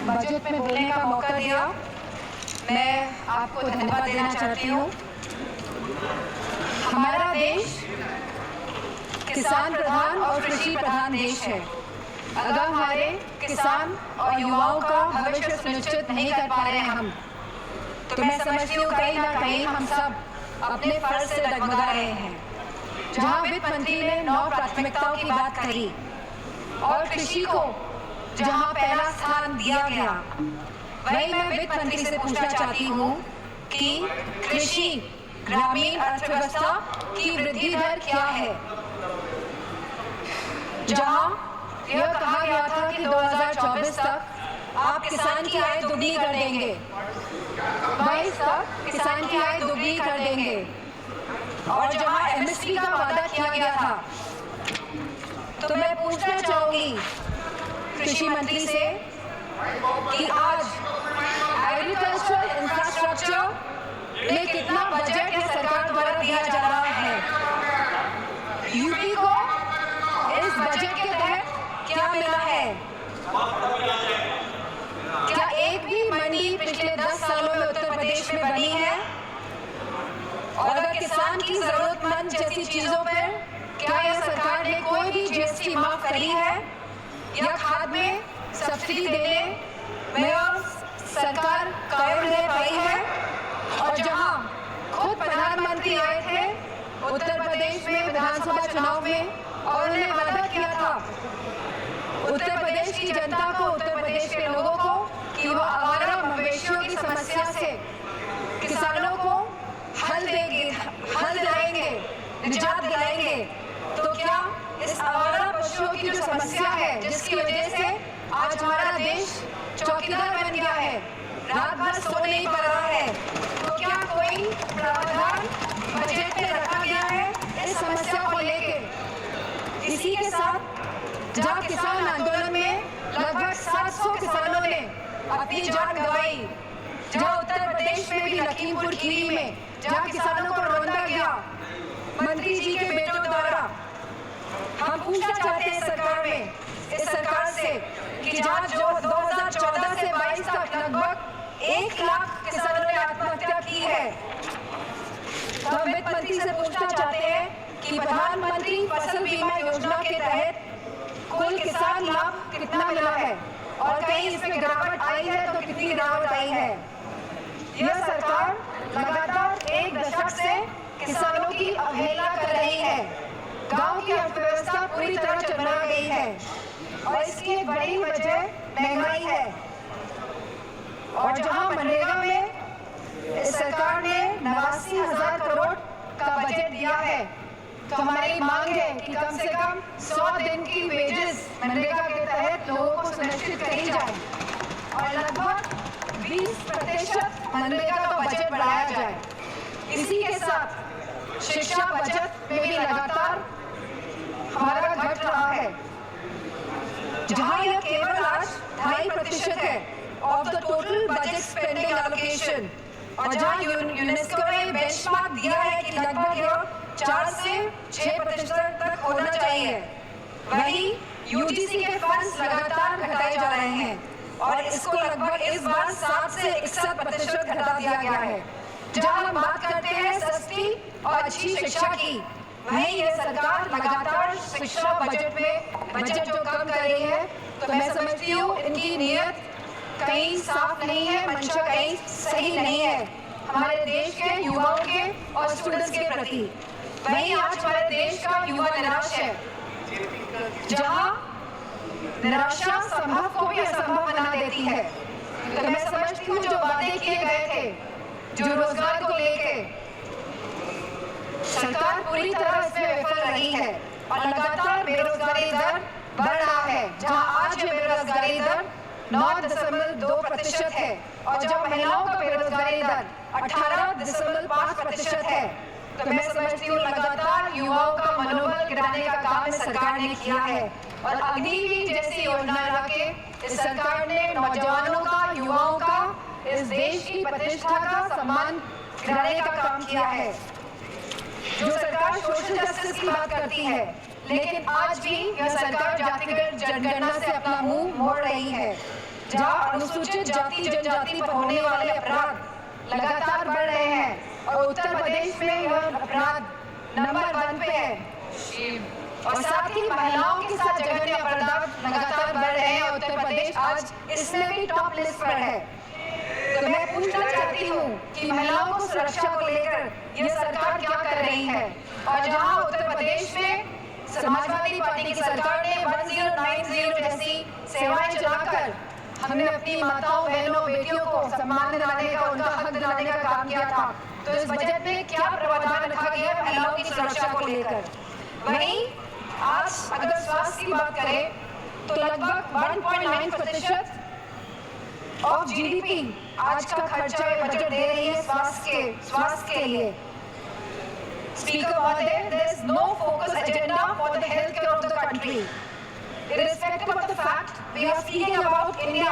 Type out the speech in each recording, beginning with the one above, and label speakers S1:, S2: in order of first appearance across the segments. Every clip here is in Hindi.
S1: बजट में बोलने का मौका दिया। मैं आपको धन्यवाद देना चाहती हूँ। हमारा देश किसान प्रधान और कृषि प्रधान देश है। अगर हमारे किसान और युवाओं का भविष्य सुनिश्चित नहीं कर पा रहे हैं हम, तो मैं समझती हूँ कहीं ना कहीं हम सब अपने फर्ज से डगमगा रहे हैं। जहाँ वित्त मंत्री ने 9 प्राथमिकताओं की बात करी और कृषि को जहाँ पहला स्थान दिया गया, वही मैं वित्त मंत्री से पूछना चाहती हूँ कि कृषि ग्रामीण अर्थव्यवस्था की वृद्धि दर क्या है। जहाँ यह कहा गया था कि 2024 तक आप किसान की आय दुगनी कर देंगे, 22 तक किसान की आय दुगनी कर देंगे, और जहाँ एमएसपी का वादा किया गया था, तो मैं पूछना चाहूंगी कृषि मंत्री से कि आज एग्रीकल्चरल इंफ्रास्ट्रक्चर में कितना बजट है सरकार द्वारा दिया जा रहा है। यूपी को इस बजट के तहत क्या मिला है? क्या एक भी मंडी पिछले 10 सालों में उत्तर प्रदेश में बनी है? और अगर किसान की जरूरतमंद जैसी चीजों पर क्या यह सरकार ने कोई भी जीएसटी माफ करी है या खाद में सब्सिडी देने में सरकार कायम रह पाई है? और जहां खुद प्रधानमंत्री आए थे उत्तर प्रदेश में विधानसभा चुनाव में और उन्होंने वादा किया था उत्तर प्रदेश की जनता को, उत्तर प्रदेश के लोगों को, कि वो आवारा मवेशियों की समस्या से किसानों को हल दिलाएंगे, निजात दिलाएंगे। तो क्या इस आवारा पशुओं की जो समस्या है, जिसकी वजह से आज हमारा देश चौकीदार बन गया है, रात भर सो नहीं पा रहा है, तो क्या कोई प्रावधान बजट में रखा गया है इस समस्या को लेकर? इसी के साथ जहाँ किसान आंदोलन में लगभग 700 किसानों ने अपनी जान गंवाई, जहाँ उत्तर प्रदेश में भी लखीमपुर खीरी में जहाँ किसानों को रौंदा गया मंत्री जी के बेटों द्वारा, हम पूछना चाहते हैं इस सरकार से कि जहाँ जो 2014 से 22 तक लगभग 1 लाख किसानों ने आत्महत्या की है, तो हम वित्त मंत्री से पूछना चाहते हैं कि प्रधानमंत्री फसल बीमा योजना के तहत कुल किसान लाभ कितना मिला है और कहीं इसमें गिरावट आई है तो कितनी गिरावट आई है। यह सरकार लगातार 1 दशक से किसानों की अवहेलना कर रही है। गांव की अर्थव्यवस्था पूरी तरह चरमरा गई है और इसकी एक बड़ी वजह महंगाई है। और जहां मनरेगा में इस सरकार ने 89,000 करोड़ का बजट दिया है, तो हमारी मांग है कि कम से कम 100 दिन की वेजेस मनरेगा के तहत लोगों को सुनिश्चित करी जाए और लगभग 20% मनरेगा का बजट बढ़ाया जाए। इसी के साथ शिक्षा बजट में भी लगातार हमारा घट रहा है, जहां यह केवल आज 2.5% है of the total budget spending allocation, और जहां यूनेस्को ने बेंचमार्क दिया है कि लगभग यह 4 से 6% तक होना चाहिए, वही यूजीसी के फंड्स लगातार घटाए जा रहे हैं और इसको लगभग इस बार 7 से 61% घटा दिया गया है। जहां हम बात करते हैं सस्ती और अच्छी शिक्षा की, वही ये सरकार लगातार शिक्षा बजट जो कम कर रही है, तो मैं समझती हूँ इनकी नीयत कहीं साफ नहीं है, मंशा कहीं सही नहीं है हमारे देश के युवाओं के और स्टूडेंट्स के प्रति। वहीं आज हमारे देश का युवा निराश है, जहां निराशा संभव को भी असंभव बना देती है। तो मैं समझती हूँ जो वादे किए गए थे, जो रोजगार को लेके, सरकार पूरी तरह इसमें विफल रही है और लगातार बेरोजगारी दर बढ़ रहा है। जहां आज ये बेरोजगारी दर 9.2% है और जब महिलाओं का बेरोजगारी दर 18.5% है, तो मैं समझती हूँ लगातार युवाओं का मनोबल गिराने का काम इस सरकार ने किया है। और अग्निवीर जैसी योजना ला के इस सरकार ने नौजवानों का, युवाओं का, इस देश की प्रतिष्ठा का, सम्मान गिराने का काम किया है। जो सरकार सोशल जस्टिस की बात करती है, लेकिन आज भी यह सरकार जातिगत जनगणना से अपना मुंह मोड़ रही है। जहां अनुसूचित जाति जनजाति पर होने वाले अपराध लगातार बढ़ रहे हैं और उत्तर प्रदेश में यह अपराध नंबर 1 पे है और साथ ही महिलाओं के साथ जघन्य अपराध लगातार बढ़ रहे हैं। उत्तर प्रदेश आज इसमें भी टॉप लिस्ट पर है। तो मैं पूछना चाहती हूँ कि महिलाओं को सुरक्षा को लेकर ये सरकार क्या कर रही है। और जहाँ उत्तर प्रदेश में समाजवादी पार्टी की सरकार ने 1090 जैसी सेवाएं चलाकर हमने अपनी माताओं बहनों बेटियों को सम्मान दिलाने का उनका हक दिलाने का काम किया था, तो इस बजट में क्या प्रावधान रखा गया है महिलाओं की सुरक्षा को लेकर। वहीं आज अगर स्वास्थ्य की बात करें तो लगभग 1.9% ऑफ जीडीपी आज का खर्चा बजट दे रही है स्वास्थ्य के लिए। Speaker Mहोदय, there is no focus agenda for the healthcare of the country. Irrespective of the fact, we are speaking about India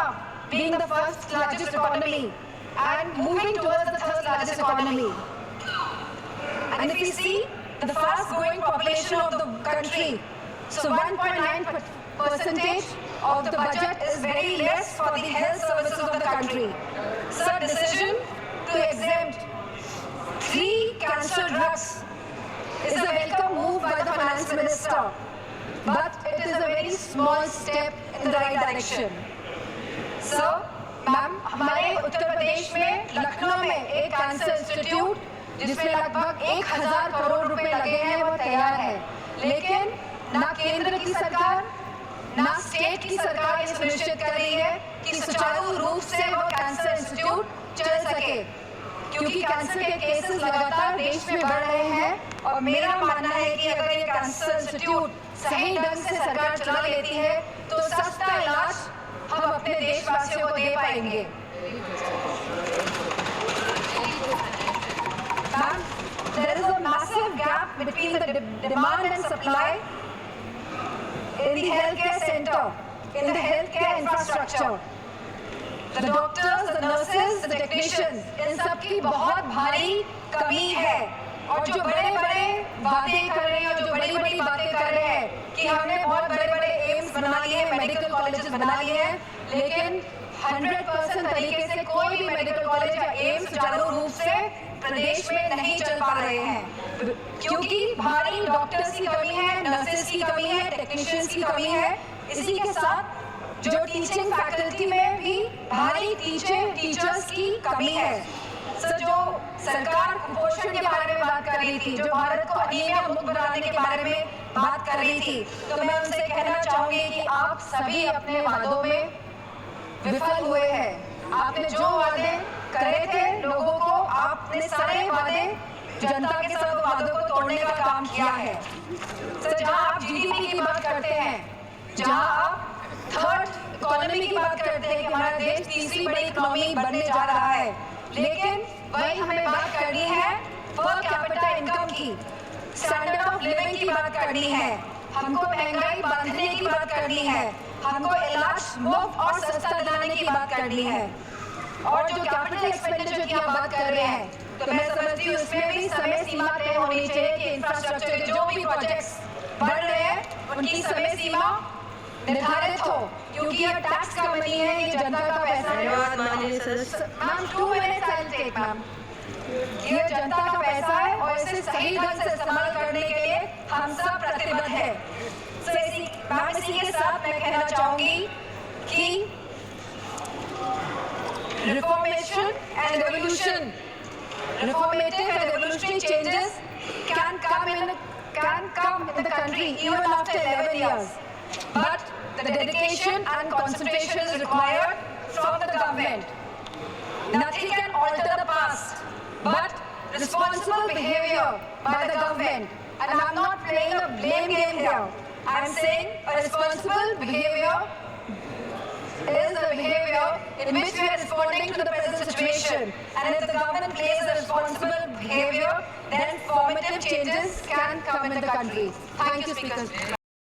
S1: being the first largest economy and moving towards the third largest economy. And if we see the fast-growing population of the country, so 1.9% of the budget is very less for the health services of the country. So, decision to exempt 3 cancer drugs is a welcome move by the finance minister, but it is a very small step in the right direction. So, ma'am, हमारे उत्तर प्रदेश में लखनऊ में एक कैंसर इंस्टीट्यूट जिसमें लगभग 1000 करोड़ रुपए लगे हैं वो तैयार है, लेकिन ना केंद्र की सरकार ना स्टेट की सरकार ये सुनिश्चित कर रही है कि सुचारू रूप से वो कैंसर इंस्टीट्यूट चल सके, क्योंकि कैंसर के केसेस लगातार देश में बढ़ रहे हैं। और मेरा मानना है कि अगर ये कैंसर इंस्टीट्यूट सही ढंग से सरकार चला लेती है तो सस्ता इलाज हम अपने देशवासियों को दे पाएंगे। Ma'am, there is a massive gap between the demand and supply in the healthcare center, in the healthcare infrastructure. The doctors, the nurses, the technicians, इन सब की बहुत भारी कमी है। और जो बड़े-बड़े बातें कर रहे हैं, जो बड़ी-बड़ी बातें कर रहे हैं कि हमने बहुत बड़े-बड़े एम्स बना लिए हैं, मेडिकल कॉलेजेस बना लिए हैं, लेकिन 100% तरीके से कोई भी मेडिकल कॉलेज या एम्स सुचारू रूप से प्रदेश में नहीं चल पा रहे हैं, क्योंकि भारी डॉक्टर्स की कमी है, नर्सेस की कमी है, टेक्नीशियंस की कमी है। इसी के साथ जो टीचिंग फैकल्टी में भी भारी टीचर्स की कमी है। सर, जो सरकार कुपोषण के बारे में बात कर रही थी, जो भारत को अनीमिया मुक्त बनाने के बारे में बात कर रही थी, तो मैं उनसे कहना चाहूंगी कि आप सभी अपने वादों में विफल हुए हैं। आपने जो वादे करे थे लोगों को, आपने सारे वादे जनता के साथ वादों को तोड़ने का काम किया है। सर, जहां आप जीडीपी की बात करते हैं, जहां आप थर्ड इकोनॉमी की बात करते हैं कि हमारा देश तीसरी बड़ी इकोनॉमी बनने जा रहा है, लेकिन वही हमें बात करनी है पर कैपिटा इनकम की, स्टैंडर्ड ऑफ लिविंग की बात करनी है, हमको महंगाई बांधने की बात करनी है, हमको इलाज मुफ्त और सस्ता दिलाने की बात करनी है। और जो कैपिटल एक्सपेंडिचर की आप बात कर रहे हैं, तो मैं समझती हूँ इसमें भी समय सीमा तय होनी चाहिए कि इंफ्रास्ट्रक्चर के जो भी प्रोजेक्ट्स बढ़ रहे हैं उनकी समय सीमा निर्धारित हो, क्योंकि ये टैक्स का मनी है, ये जनता का पैसा है। Ma'am, 2 minutes I'll take, ma'am. ये जनता का पैसा है और इसे सही ढंग से इस्तेमाल करने के लिए हम सब प्रतिबद्ध हैं। मैम, इसी के साथ मैं कहना चाहूंगी कि reformation and revolution, reformative and revolutionary changes can come in the country even after 11 years. But the dedication and concentration is required from the government. Nothing can alter the past, but responsible behavior by the government. And I'm not playing a blame game here. I'm saying a responsible behavior is the behavior in which we are responding to the present situation. And if the government plays a responsible behavior, then formative changes can come in the country. Thank you, Speaker.